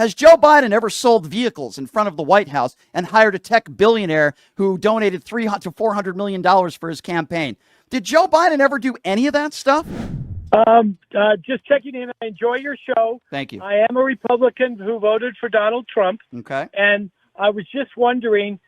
Has Joe Biden ever sold vehicles in front of the White House and hired a tech billionaire who donated $300 to $400 million for his campaign? Did Joe Biden ever do any of that stuff? Just checking in. I enjoy your show. Thank you. I am a Republican who voted for Donald Trump. Okay. And I was just wondering,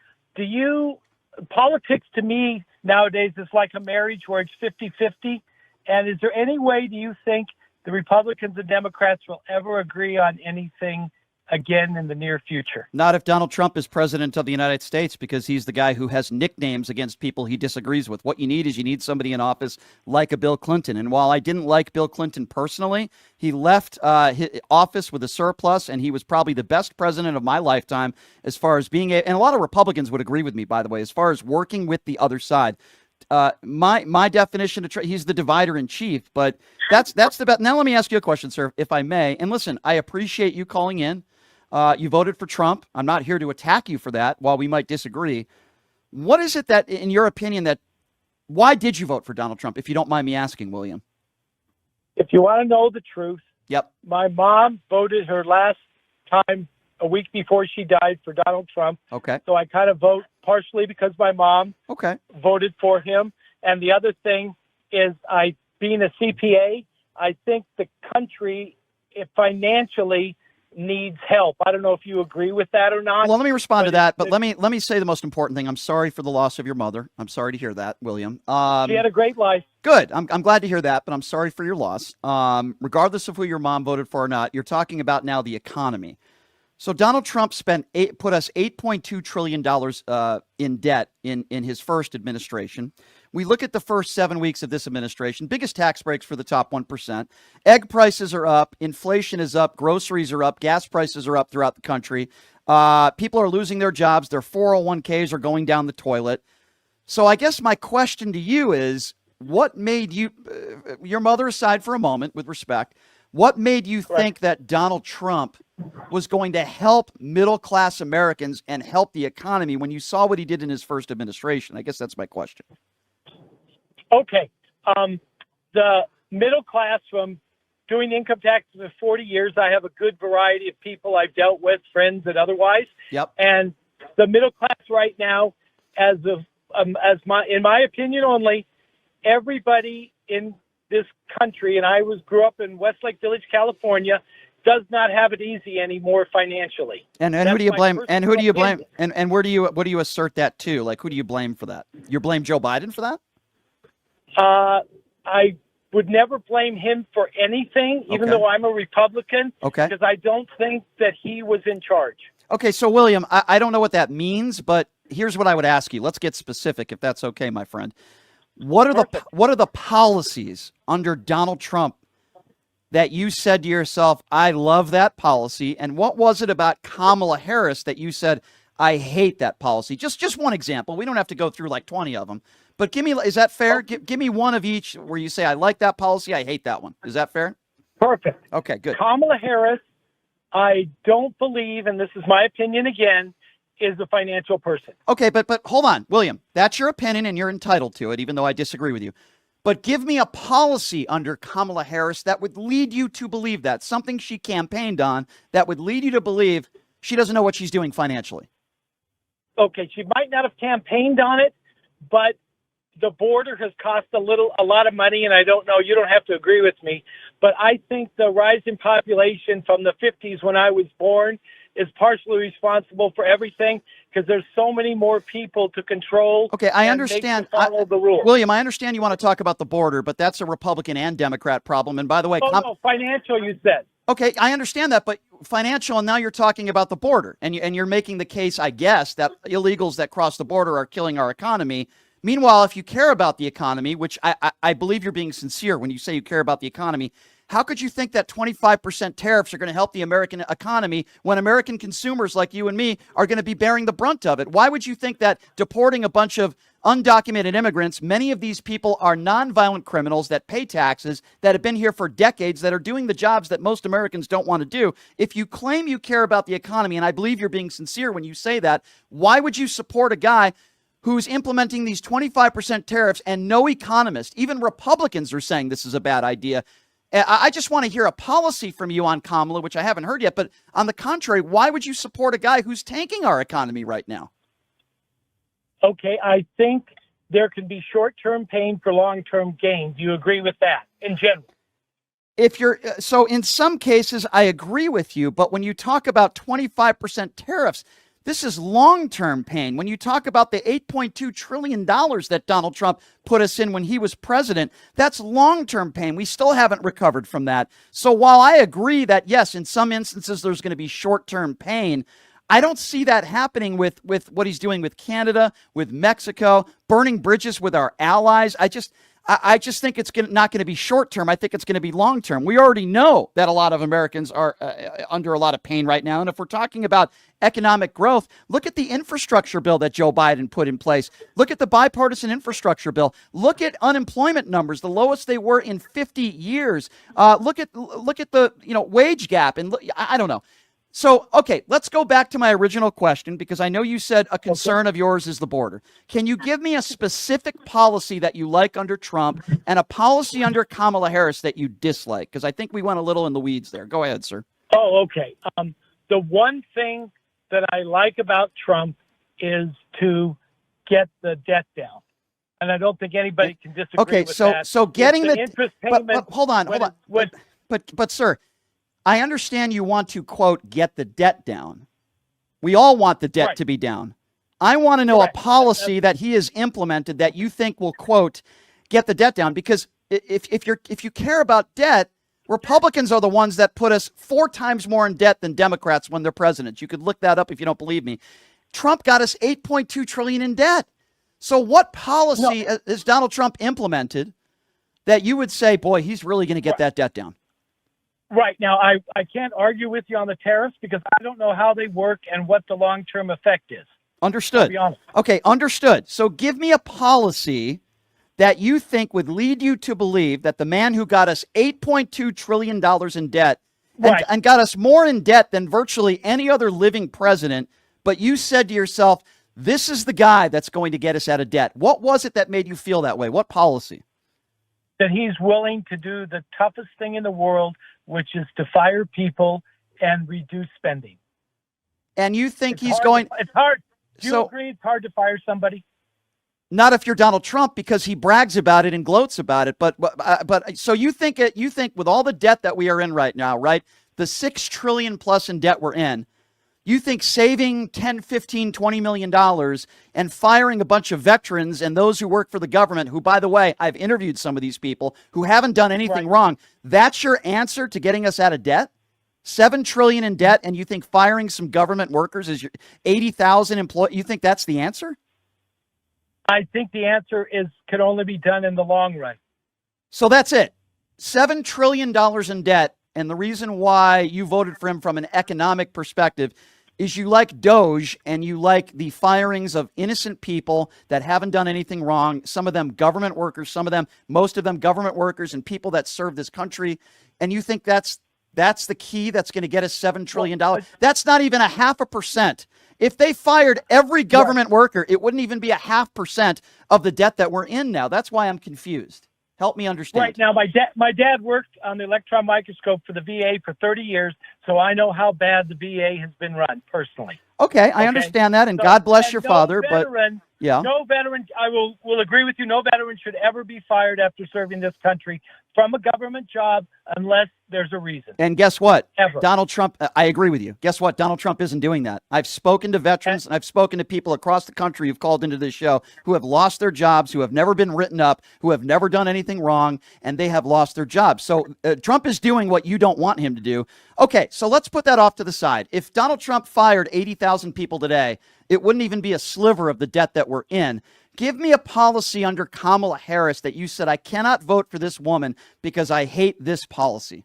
politics to me nowadays is like a marriage where it's 50-50. And is there any way, do you think, the Republicans and Democrats will ever agree on anything again in the near future? Not if Donald Trump is president of the United States, because he's the guy who has nicknames against people he disagrees with. What you need somebody in office like a Bill Clinton. And while I didn't like Bill Clinton personally, he left his office with a surplus, and he was probably the best president of my lifetime as far as being and a lot of Republicans would agree with me, by the way, as far as working with the other side. My definition of he's the divider in chief, but that's the best. Now let me ask you a question, sir, if I may. And listen, I appreciate you calling in. You voted for Trump. I'm not here to attack you for that, while we might disagree. What is it that, in your opinion, why did you vote for Donald Trump, if you don't mind me asking, William? If you want to know the truth, yep. My mom voted her last time a week before she died for Donald Trump. Okay. So I kind of vote partially because my mom voted for him. And the other thing is, being a CPA, I think the country financially needs help. I don't know if you agree with that or not. Well, let me respond to that, but let me say the most important thing. I'm sorry for the loss of your mother. I'm sorry to hear that, William. She had a great life. Good. I'm glad to hear that, but I'm sorry for your loss. Regardless of who your mom voted for or not, you're talking about now the economy. So Donald Trump put us $8.2 trillion in debt in his first administration. We look at the first 7 weeks of this administration, biggest tax breaks for the top 1%. Egg prices are up. Inflation is up. Groceries are up. Gas prices are up throughout the country. People are losing their jobs. Their 401ks are going down the toilet. So I guess my question to you is, what made you, your mother aside for a moment, with respect, what made you think that Donald Trump was going to help middle-class Americans and help the economy when you saw what he did in his first administration? I guess that's my question. Okay. The middle class, from doing income taxes for 40 years, I have a good variety of people I've dealt with, friends and otherwise. Yep. And the middle class right now, in my opinion only, everybody in this country, and I grew up in Westlake Village, California, does not have it easy anymore financially. And who do you blame? And who do you blame? And what do you assert that to? Like, who do you blame for that? You blame Joe Biden for that? I would never blame him for anything, even though I'm a Republican. Okay. Because I don't think that he was in charge. Okay, so William, I don't know what that means, but here's what I would ask you. Let's get specific, if that's okay, my friend. What are the policies under Donald Trump that you said to yourself, I love that policy? And what was it about Kamala Harris that you said, I hate that policy? Just one example. We don't have to go through like 20 of them. But is that fair? Give me one of each where you say, I like that policy, I hate that one. Is that fair? Perfect. Okay, good. Kamala Harris, I don't believe, and this is my opinion again, is a financial person. Okay, but hold on, William. That's your opinion, and you're entitled to it, even though I disagree with you. But give me a policy under Kamala Harris that would lead you to believe that, something she campaigned on that would lead you to believe she doesn't know what she's doing financially. Okay, she might not have campaigned on it, but the border has cost a lot of money, and I don't know, you don't have to agree with me, but I think the rise in population from the 50s when I was born is partially responsible for everything, because there's so many more people to control. Okay, I understand. Follow the rules. William, I understand you want to talk about the border, but that's a Republican and Democrat problem. And by the way, no, financial, you said. Okay, I understand that, but financial, and now you're talking about the border, and you're making the case, I guess, that illegals that cross the border are killing our economy. Meanwhile, if you care about the economy, which I believe you're being sincere when you say you care about the economy, how could you think that 25% tariffs are going to help the American economy when American consumers like you and me are going to be bearing the brunt of it? Why would you think that deporting a bunch of undocumented immigrants, many of these people are nonviolent criminals that pay taxes, that have been here for decades, that are doing the jobs that most Americans don't want to do? If you claim you care about the economy, and I believe you're being sincere when you say that, why would you support a guy who's implementing these 25% tariffs, and no economist, even Republicans, are saying this is a bad idea? I just want to hear a policy from you on Kamala, which I haven't heard yet. But on the contrary, why would you support a guy who's tanking our economy right now? Okay, I think there can be short-term pain for long-term gain. Do you agree with that in general? If you're so in some cases, I agree with you. But when you talk about 25% tariffs, this is long-term pain. When you talk about the $8.2 trillion that Donald Trump put us in when he was president, that's long-term pain. We still haven't recovered from that. So while I agree that, yes, in some instances, there's going to be short-term pain, I don't see that happening with what he's doing with Canada, with Mexico, burning bridges with our allies. I just think it's not going to be short term. I think it's going to be long term. We already know that a lot of Americans are under a lot of pain right now. And if we're talking about economic growth, look at the infrastructure bill that Joe Biden put in place. Look at the bipartisan infrastructure bill. Look at unemployment numbers, the lowest they were in 50 years. Look at the wage gap, and I don't know. So, okay, let's go back to my original question, because I know you said a concern of yours is the border. Can you give me a specific policy that you like under Trump and a policy under Kamala Harris that you dislike? Because I think we went a little in the weeds there. Go ahead, sir. Oh, okay. The one thing that I like about Trump is to get the debt down. And I don't think anybody can disagree with that. So getting the interest payment. But hold on. But sir, I understand you want to, quote, get the debt down. We all want the debt to be down. I want to know a policy that he has implemented that you think will, quote, get the debt down. Because if you care about debt, Republicans are the ones that put us 4 times more in debt than Democrats when they're presidents. You could look that up if you don't believe me. Trump got us $8.2 trillion in debt. So what policy has Donald Trump implemented that you would say, boy, he's really going to get that debt down? Right. Now, I can't argue with you on the tariffs because I don't know how they work and what the long-term effect is. Understood. I'll be honest. Okay, understood. So give me a policy that you think would lead you to believe that the man who got us $8.2 trillion in debt and got us more in debt than virtually any other living president, but you said to yourself, this is the guy that's going to get us out of debt. What was it that made you feel that way? What policy? That he's willing to do the toughest thing in the world, which is to fire people and reduce spending. And you think it's hard. Do you So, agree it's hard to fire somebody? Not if you're Donald Trump, because he brags about it and gloats about it. But so you think with all the debt that we are in right now, right? The $6 trillion plus in debt we're in, you think saving $10, $15, $20 million and firing a bunch of veterans and those who work for the government, who, by the way, I've interviewed some of these people who haven't done anything wrong. That's your answer to getting us out of debt? $7 trillion in debt, and you think firing some government workers is your 80,000 employees? You think that's the answer? I think the answer could only be done in the long run. So that's it. $7 trillion in debt. And the reason why you voted for him from an economic perspective is you like Doge and you like the firings of innocent people that haven't done anything wrong. Some of them government workers, most of them government workers and people that serve this country. And you think that's the key that's going to get us $7 trillion. That's not even 0.5%. If they fired every government worker, it wouldn't even be 0.5% of the debt that we're in now. That's why I'm confused. Help me understand. Right. Now, my dad worked on the electron microscope for the VA for 30 years, so I know how bad the VA has been run personally. Okay, I understand that, and so, God bless your father. Veteran, but yeah, no veteran. I will agree with you. No veteran should ever be fired after serving this country from a government job unless there's a reason. And guess what? Ever. Donald Trump, I agree with you. Guess what? Donald Trump isn't doing that. I've spoken to veterans and I've spoken to people across the country who've called into this show who have lost their jobs, who have never been written up, who have never done anything wrong, and they have lost their jobs. So Trump is doing what you don't want him to do. Okay, so let's put that off to the side. If Donald Trump fired 80,000 people today, it wouldn't even be a sliver of the debt that we're in. Give me a policy under Kamala Harris that you said, I cannot vote for this woman because I hate this policy.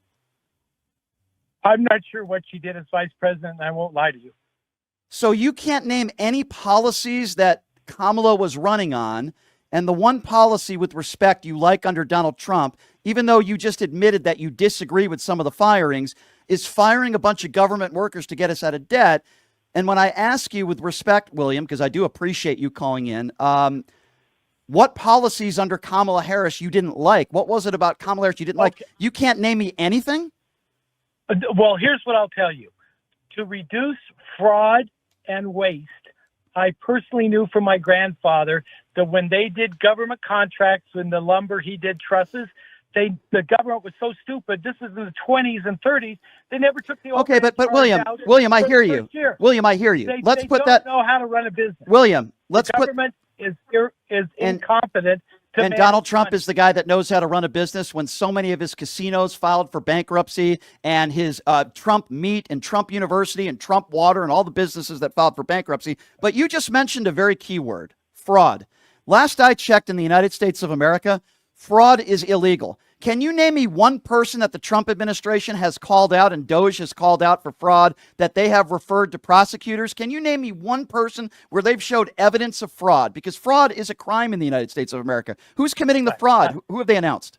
I'm not sure what she did as vice president, and I won't lie to you. So you can't name any policies that Kamala was running on, and the one policy with respect you like under Donald Trump, even though you just admitted that you disagree with some of the firings, is firing a bunch of government workers to get us out of debt. And when I ask you with respect, William, because I do appreciate you calling in, What policies under Kamala Harris you didn't like? What was it about Kamala Harris you didn't like? You can't name me anything? Well, here's what I'll tell you. To reduce fraud and waste, I personally knew from my grandfather that when they did government contracts in the lumber, he did trusses, the government was so stupid. This is in the 20s and 30s. They never took the okay, but William, I hear you. William, I hear you. Let's put that. They don't know how to run a business. William, let's put. The government is incompetent. And Donald Trump is the guy that knows how to run a business when so many of his casinos filed for bankruptcy and his Trump Meat and Trump University and Trump Water and all the businesses that filed for bankruptcy. But you just mentioned a very key word, fraud. Last I checked in the United States of America, fraud is illegal. Can you name me one person that the Trump administration has called out and DOJ has called out for fraud that they have referred to prosecutors? Can you name me one person where they've showed evidence of fraud? Because fraud is a crime in the United States of America. Who's committing the fraud? Who have they announced?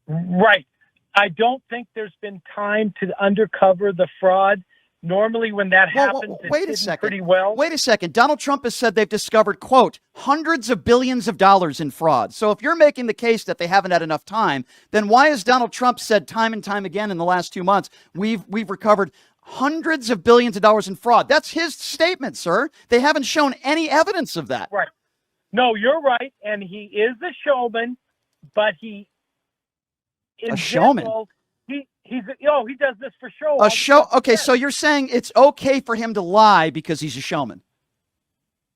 Right. I don't think there's been time to uncover the fraud. Normally, when that happens, it's hidden pretty well. Wait a second. Donald Trump has said they've discovered, quote, hundreds of billions of dollars in fraud. So if you're making the case that they haven't had enough time, then why has Donald Trump said time and time again in the last 2 months, we've recovered hundreds of billions of dollars in fraud? That's his statement, sir. They haven't shown any evidence of that. Right. No, you're right. And he is a showman, but he is a showman. He does this for show. A show. Okay, so you're saying it's okay for him to lie because he's a showman.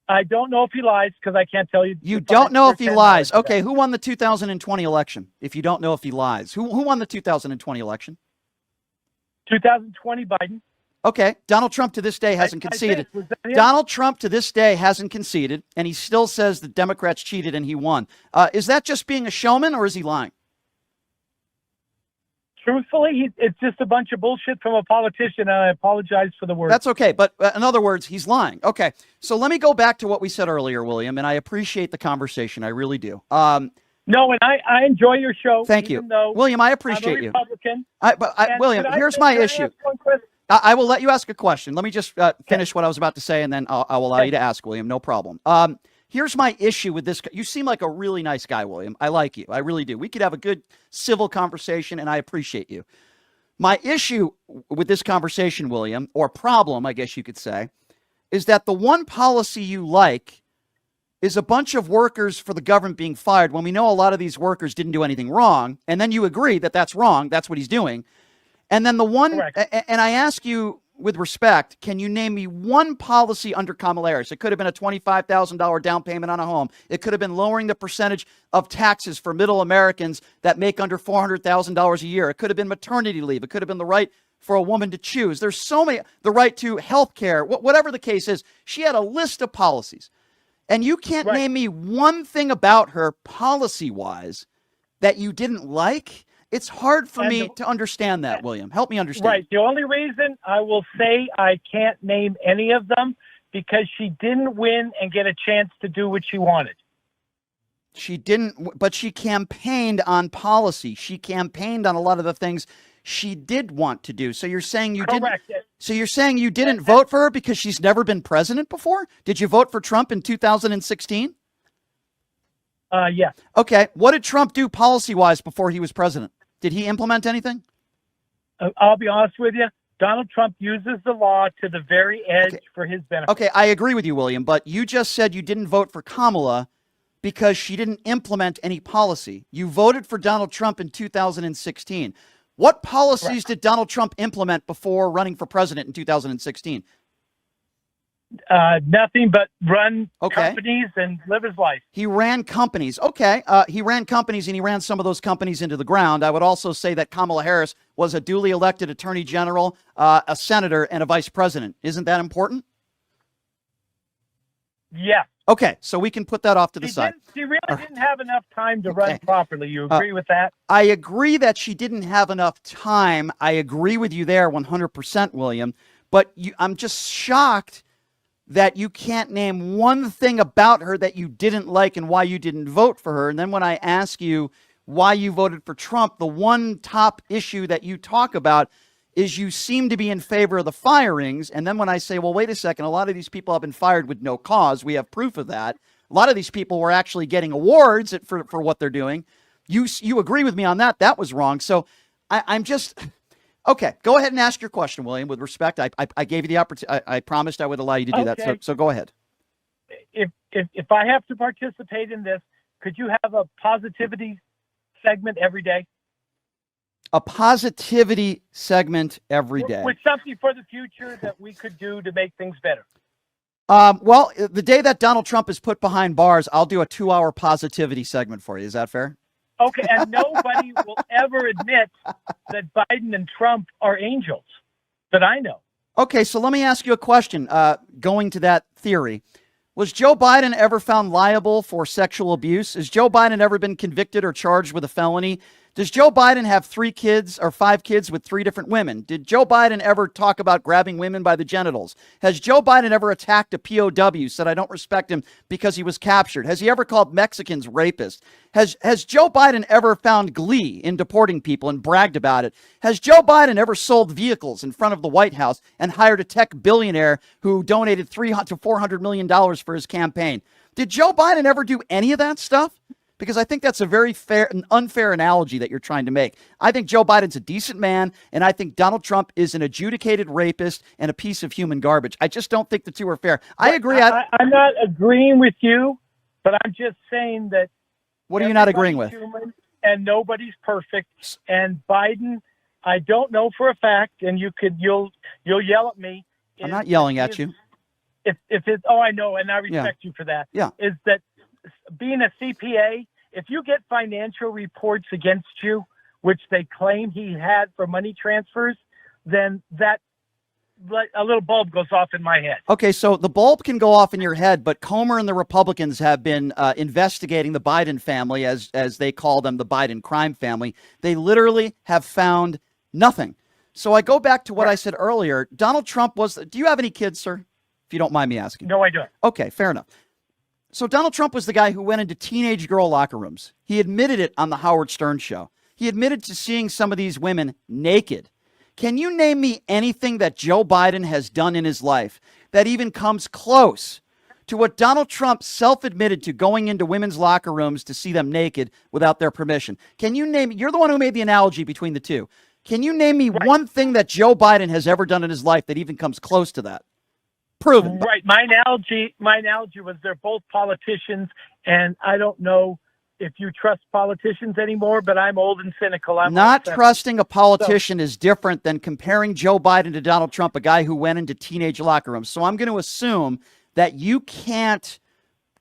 I don't know if he lies because I can't tell you. You don't know if he lies. Okay, who won the 2020 election? If you don't know if he lies, who won the 2020 election? 2020 Biden. Okay, Donald Trump to this day hasn't conceded. Donald Trump to this day hasn't conceded, and he still says the Democrats cheated and he won. Is that just being a showman, or is he lying? Truthfully, it's just a bunch of bullshit from a politician, and I apologize for the word. That's okay, but in other words, he's lying. Okay, so let me go back to what we said earlier, William, and I appreciate the conversation. I really do. No, and I enjoy your show. Thank you. William, I appreciate you. Republican. William, here's my issue. I will let you ask a question. Let me just finish what I was about to say, and then I will allow you to ask, William. No problem. Here's my issue with this. You seem like a really nice guy, William. I like you. I really do. We could have a good civil conversation, and I appreciate you. My issue with this conversation, William, or problem, I guess you could say, is that the one policy you like is a bunch of workers for the government being fired when we know a lot of these workers didn't do anything wrong, and then you agree that that's wrong, that's what he's doing. And then the one, and I ask you with respect, can you name me one policy under Kamala Harris? It could have been a $25,000 down payment on a home. It could have been lowering the percentage of taxes for middle Americans that make under $400,000 a year. It could have been maternity leave. It could have been the right for a woman to choose. There's so many, the right to health care, whatever the case is. She had a list of policies. And you can't name me one thing about her policy-wise that you didn't like. It's hard for me to understand that, William. Help me understand. Right. The only reason I will say I can't name any of them because she didn't win and get a chance to do what she wanted. She didn't, but she campaigned on policy. She campaigned on a lot of the things she did want to do. So you're saying you didn't. So you're saying you didn't vote for her because she's never been president before? Did you vote for Trump in 2016? Yes. Okay. What did Trump do policy-wise before he was president? Did he implement anything? I'll be honest with you. Donald Trump uses the law to the very edge for his benefit. Okay, I agree with you, William, but you just said you didn't vote for Kamala because she didn't implement any policy. You voted for Donald Trump in 2016. What policies did Donald Trump implement before running for president in 2016? Nothing but run companies and live his life. He ran companies. Okay. He ran companies, and he ran some of those companies into the ground. I would also say that Kamala Harris was a duly elected attorney general, a senator, and a vice president. Isn't that important? Yeah. Okay. So we can put that off to the side. She really didn't have enough time to run properly. You agree with that? I agree that she didn't have enough time. I agree with you there 100%, William. But I'm just shocked that you can't name one thing about her that you didn't like and why you didn't vote for her. And then when I ask you why you voted for Trump, the one top issue that you talk about is you seem to be in favor of the firings. And then when I say, well, wait a second, a lot of these people have been fired with no cause. We have proof of that. A lot of these people were actually getting awards for what they're doing. You agree with me on that? That was wrong. So I'm just okay. Go ahead and ask your question, William. With respect, I gave you the opportunity. I promised I would allow you to do that. So go ahead. If I have to participate in this, could you have a positivity segment every day? A positivity segment every day. With something for the future that we could do to make things better. Well, the day that Donald Trump is put behind bars, I'll do a 2-hour positivity segment for you. Is that fair? Okay, and nobody will ever admit that Biden and Trump are angels that I know. Okay, so let me ask you a question. Going to that theory, was Joe Biden ever found liable for sexual abuse? Has Joe Biden ever been convicted or charged with a felony? Does Joe Biden have 3 kids or 5 kids with 3 different women? Did Joe Biden ever talk about grabbing women by the genitals? Has Joe Biden ever attacked a POW, said I don't respect him because he was captured? Has he ever called Mexicans rapists? Has Joe Biden ever found glee in deporting people and bragged about it? Has Joe Biden ever sold vehicles in front of the White House and hired a tech billionaire who donated $300 to $400 million for his campaign? Did Joe Biden ever do any of that stuff? Because I think that's a very fair and unfair analogy that you're trying to make. I think Joe Biden's a decent man, and I think Donald Trump is an adjudicated rapist and a piece of human garbage. I just don't think the two are fair. I agree. I'm not agreeing with you, but I'm just saying that. What are you not agreeing with? And nobody's perfect. And Biden, I don't know for a fact, and you'll yell at me. I'm not yelling at you. If it's, oh, I know, and I respect you for that. Yeah. Is that being a CPA? If you get financial reports against you, which they claim he had for money transfers, then a little bulb goes off in my head. Okay, so the bulb can go off in your head, but Comer and the Republicans have been investigating the Biden family, as they call them, the Biden crime family. They literally have found nothing. So I go back to what I said earlier. Donald Trump do you have any kids, sir? If you don't mind me asking. No, I don't. Okay, fair enough. So Donald Trump was the guy who went into teenage girl locker rooms. He admitted it on the Howard Stern show. He admitted to seeing some of these women naked. Can you name me anything that Joe Biden has done in his life that even comes close to what Donald Trump self-admitted to going into women's locker rooms to see them naked without their permission? Can you name, you're the one who made the analogy between the two. Can you name me one thing that Joe Biden has ever done in his life that even comes close to that? Proven. Right. My analogy was they're both politicians, and I don't know if you trust politicians anymore, but I'm old and cynical. I'm not trusting a politician is different than comparing Joe Biden to Donald Trump, a guy who went into teenage locker rooms. So I'm going to assume that you can't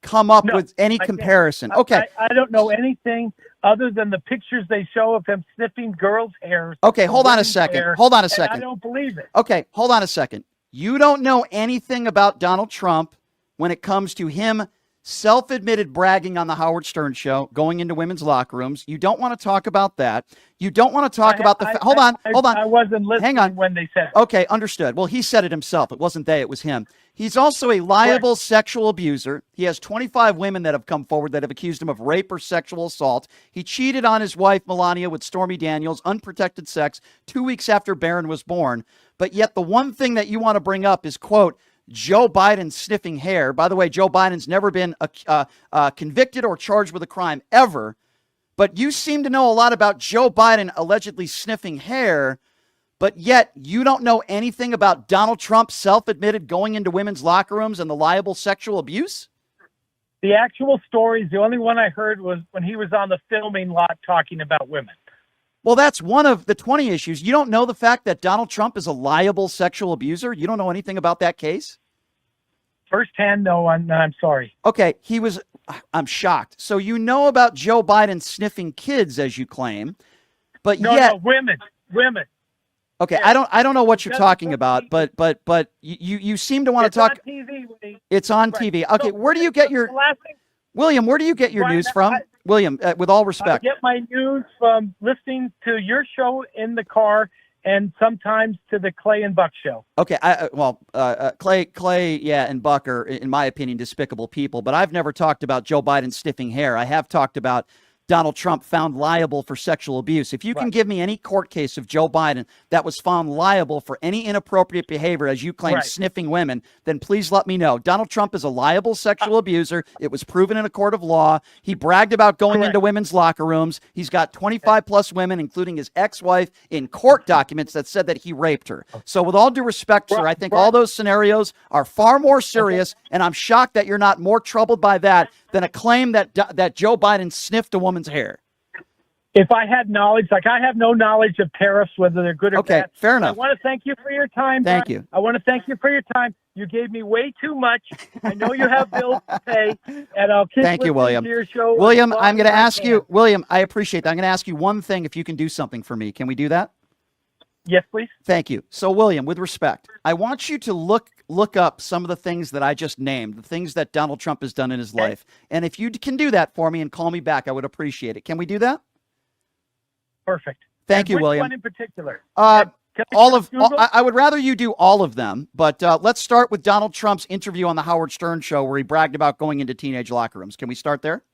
come up with any comparison. Okay. I don't know anything other than the pictures they show of him sniffing girls' hair. Okay, hold on a second. I don't believe it. Okay, hold on a second. You don't know anything about Donald Trump when it comes to him self-admitted bragging on the Howard Stern show, going into women's locker rooms. You don't want to talk about that. You don't want to talk about hold on. I wasn't listening when they said it. Okay, understood. Well, he said it himself. It wasn't they, it was him. He's also a liable sexual abuser. He has 25 women that have come forward that have accused him of rape or sexual assault. He cheated on his wife, Melania, with Stormy Daniels, unprotected sex, 2 weeks after Barron was born. But yet the one thing that you want to bring up is, quote, Joe Biden sniffing hair. By the way, Joe Biden's never been convicted or charged with a crime ever. But you seem to know a lot about Joe Biden allegedly sniffing hair, but yet you don't know anything about Donald Trump self-admitted going into women's locker rooms and the liable sexual abuse? The actual stories, the only one I heard was when he was on the filming lot talking about women. Well, that's one of the 20 issues. You don't know the fact that Donald Trump is a liable sexual abuser? You don't know anything about that case? Firsthand, no, I'm sorry. Okay, I'm shocked. So you know about Joe Biden sniffing kids, as you claim, but no, women. Okay, yeah. I don't know what you're talking about, but you seem to want to talk. It's on TV. It's on TV. Okay, so, where do you get your William? Where do you get your news from? William, with all respect. I get my news from listening to your show in the car and sometimes to the Clay and Buck show. Okay, Clay, yeah, and Buck are, in my opinion, despicable people. But I've never talked about Joe Biden sniffing hair. I have talked about Donald Trump found liable for sexual abuse. If you can give me any court case of Joe Biden that was found liable for any inappropriate behavior, as you claim, sniffing women, then please let me know. Donald Trump is a liable sexual abuser. It was proven in a court of law. He bragged about going into women's locker rooms. He's got 25 plus women, including his ex-wife, in court documents that said that he raped her. So with all due respect, sir, I think all those scenarios are far more serious, and I'm shocked that you're not more troubled by that than a claim that Joe Biden sniffed a woman's hair. If I had knowledge, like I have no knowledge of tariffs, whether they're good or bad. Okay, fair enough. I want to thank you for your time. Thank Brian. you. I want to thank you for your time. You gave me way too much. I know you have bills to pay, and I'll keep Thank you, William. to your show. William, I'm going to ask you, William, I appreciate that. I'm going to ask you one thing if you can do something for me. Can we do that? Yes, please. Thank you. So, William, with respect, I want you to look up some of the things that I just named, the things that Donald Trump has done in his life. And if you can do that for me and call me back, I would appreciate it. Can we do that? Perfect. Thank you, which William. One in particular? I would rather you do all of them, but let's start with Donald Trump's interview on the Howard Stern show where he bragged about going into teenage locker rooms. Can we start there?